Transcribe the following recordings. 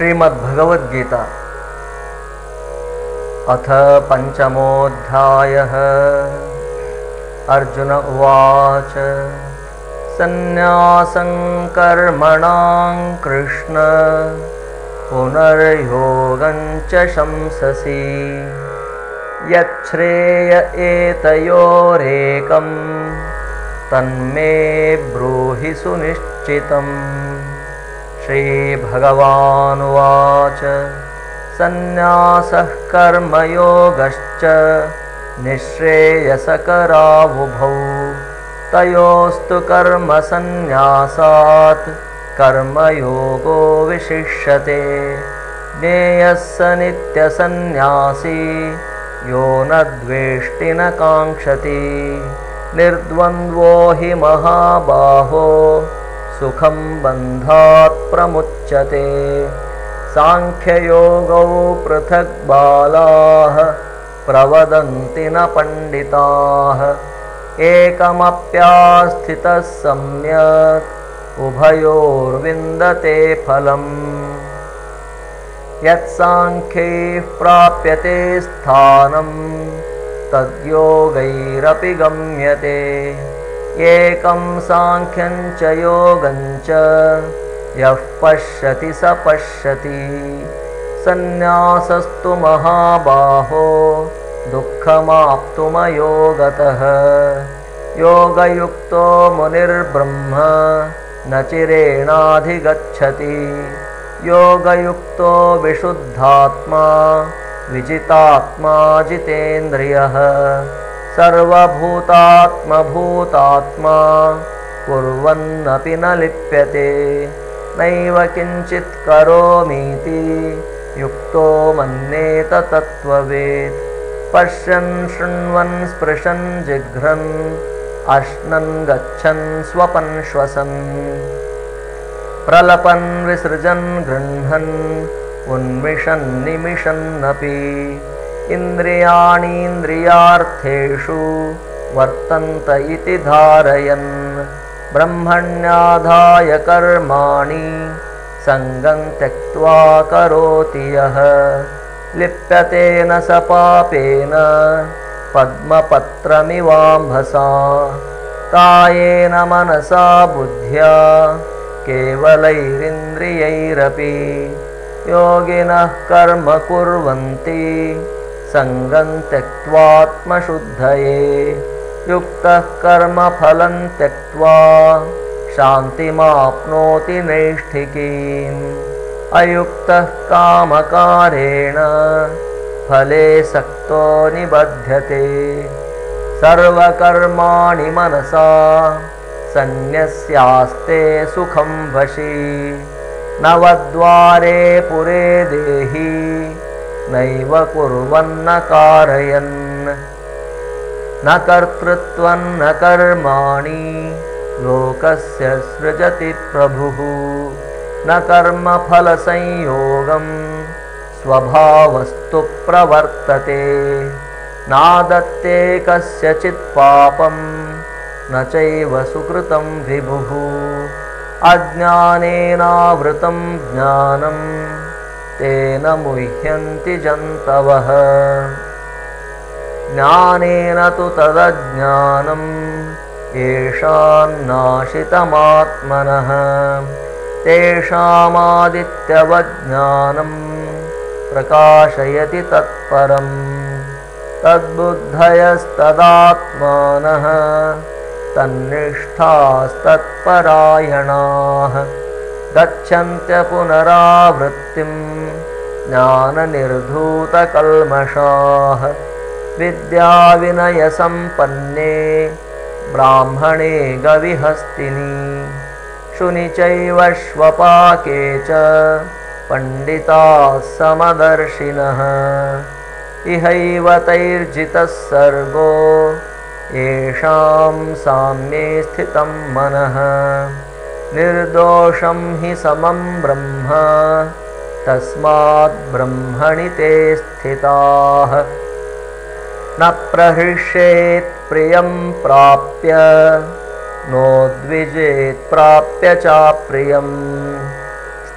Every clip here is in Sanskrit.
श्रीमद्भगवद्गीता अथ पंचमोऽध्यायः। अर्जुन उवाच सन्न्यासं कर्मणां कृष्ण पुनर्योगं च शंससि यच्छ्रेय एतयोरेकं तन्मे ब्रूहि सुनिश्चितम्। श्रीभगवानुवाच सन्न्यासः कर्मयोगश्च निःश्रेयसकरावुभौ तयोस्तु कर्मसन्न्यासात् कर्मयोगो विशिष्यते। ज्ञेयः स नित्यसन्न्यासी यो न द्वेष्टि न काङ्क्षति। निर्द्वन्द्वो हि महाबाहो सुखं बन्धात् प्रमुच्यते। सांख्ययोगौ पृथक् बालाः प्रवदन्ति न पण्डिताः। एकमप्यास्थितः सम्यक् उभयोर्विन्दते फलम्। यत्साङ्ख्यैः प्राप्यते स्थानं तद्योगैरपि गम्यते। एकं साङ्ख्यं च योगं च यः पश्यति स पश्यति। सन्न्यासस्तु महाबाहो दुःखमाप्तुमयोगतः। योगयुक्तो मुनिर्ब्रह्म न चिरेणाधिगच्छति। योगयुक्तो विशुद्धात्मा विजितात्मा जितेन्द्रियः। सर्वभूतात्मभूतात्मा कुर्वन्नपि न लिप्यते। नैव किञ्चित् करोमीति युक्तो मन्येत तत्त्ववेत्। पश्यन् शृण्वन् स्पृशन् जिघ्रन् अश्नन् गच्छन् स्वपन् श्वसन् प्रलपन् विसृजन् गृह्णन् उन्मिषन् निमिषन्नपि। इन्द्रियाणीन्द्रियार्थेषु वर्तन्त इति धारयन् ब्रह्मण्याधाय कर्माणि सङ्गं त्यक्त्वा करोति यः। लिप्यते न स पापेन पद्मपत्रमिवाम्भसा। कायेन मनसा बुद्ध्या केवलैरिन्द्रियैरपि योगिनः कर्म कुर्वन्ति सङ्गं त्यक्त्वात्मशुद्धये। युक्तः कर्मफलं त्यक्त्वा शान्तिमाप्नोति नैष्ठिकीम्। अयुक्तः कामकारेण फले सक्तो निबध्यते। सर्वकर्माणि मनसा सन्न्यस्यास्ते सुखं वशी। नवद्वारे पुरे देहि नैव कुर्वन्न कारयन्। न कर्तृत्वं न कर्माणि लोकस्य सृजति प्रभुः। न कर्मफलसंयोगं स्वभावस्तु प्रवर्तते। नादत्ते कस्यचित् पापं न चैव सुकृतं विभुः। अज्ञानेनावृतं ज्ञानं तेन मुह्यन्ति जन्तवः। ज्ञानेन तु तदज्ञानं येषान्नाशितमात्मनः। तेषामादित्यवज्ञानं प्रकाशयति तत्परम्। तद्बुद्धयस्तदात्मानः तन्निष्ठास्तत्परायणाः गच्छन्त्य पुनरावृत्तिं ज्ञाननिर्धूतकल्मषाः। विद्याविनयसम्पन्ने ब्राह्मणे गविहस्तिनि। शुनि चैव श्वपाके च पण्डिताः समदर्शिनः। इहैव तैर्जितः सर्गो येषां साम्ये स्थितं मनः। निर्दोषं हि समं ब्रह्म तस्मात् ब्रह्मणि ते स्थिताः। न प्रहृष्येत् प्रियं प्राप्य नोद्विजेत् प्राप्य चाप्रियम्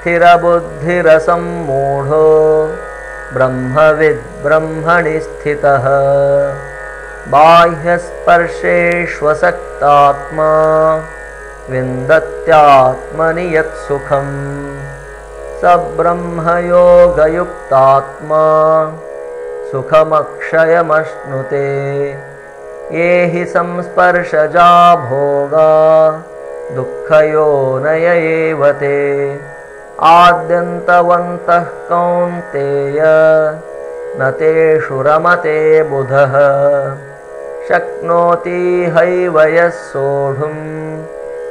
स्थिरबुद्धिरसम्मूढो ब्रह्मविद्ब्रह्मणि स्थितः बाह्यस्पर्शेष्वसक्तात्मा विन्दत्यात्मनि यत्सुखम् स ब्रह्मयोगयुक्तात्मा सुखमक्षयमश्नुते ये हि संस्पर्शजा भोगा दुःखयोनय एव ते आद्यन्तवन्तः कौन्तेय न तेषु रमते बुधः शक्नोति हैव यः सोढुं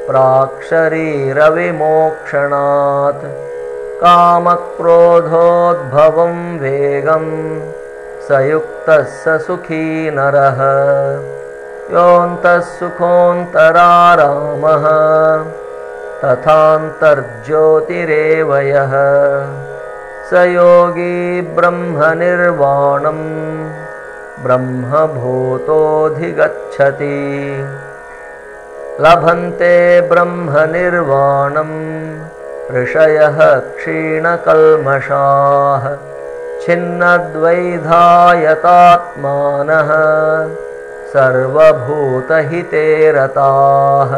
प्राक्शरीरविमोक्षणात् कामक्रोधोद्भवं वेगं स युक्तः स सुखी नरः योऽन्तः सुखोऽन्तरारामः तथान्तर्ज्योतिरेव यः स योगी ब्रह्मनिर्वाणं ब्रह्मभूतोऽधिगच्छति लभन्ते ब्रह्मनिर्वाणं ऋषयः क्षीणकल्मषाः छिन्नद्वैधायतात्मानः सर्वभूतहिते रताः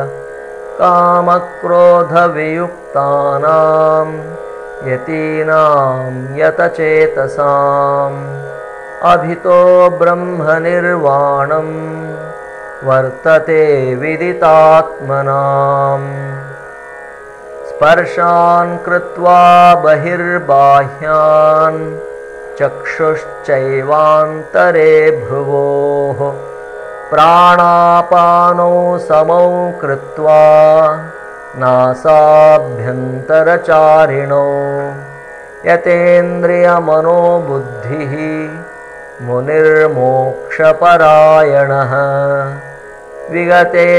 कामक्रोधवियुक्तानां यतीनां यतचेतसाम् अभितो ब्रह्मनिर्वाणं वर्तते विदितात्मनाम् स्पर्शान् कृत्वा बहिर्बाह्यान् चक्षुश्चैवान्तरे भ्रुवोः प्राणापानौ समौ कृत्वा नासाभ्यन्तरचारिणौ यतेन्द्रियमनोबुद्धिः मुनिर्मोक्षपरायणः विगतेच्छाभयक्रोधो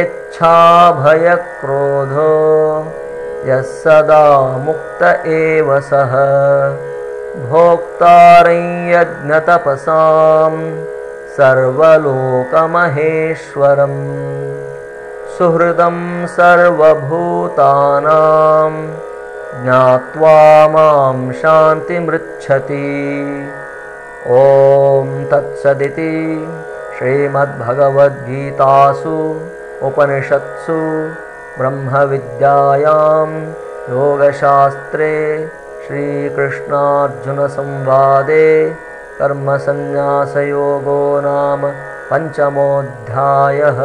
यः सदा मुक्त एव सः भोक्तारं यज्ञतपसां सर्वलोकमहेश्वरम् सुहृदं सर्वभूतानां ज्ञात्वा मां शान्तिमृच्छति ॐ तत्सदिति श्रीमद्भगवद्गीतासु उपनिषत्सु ब्रह्मविद्यायां योगशास्त्रे श्रीकृष्णार्जुनसंवादे कर्मसन्न्यासयोगो नाम 5मोऽध्यायः।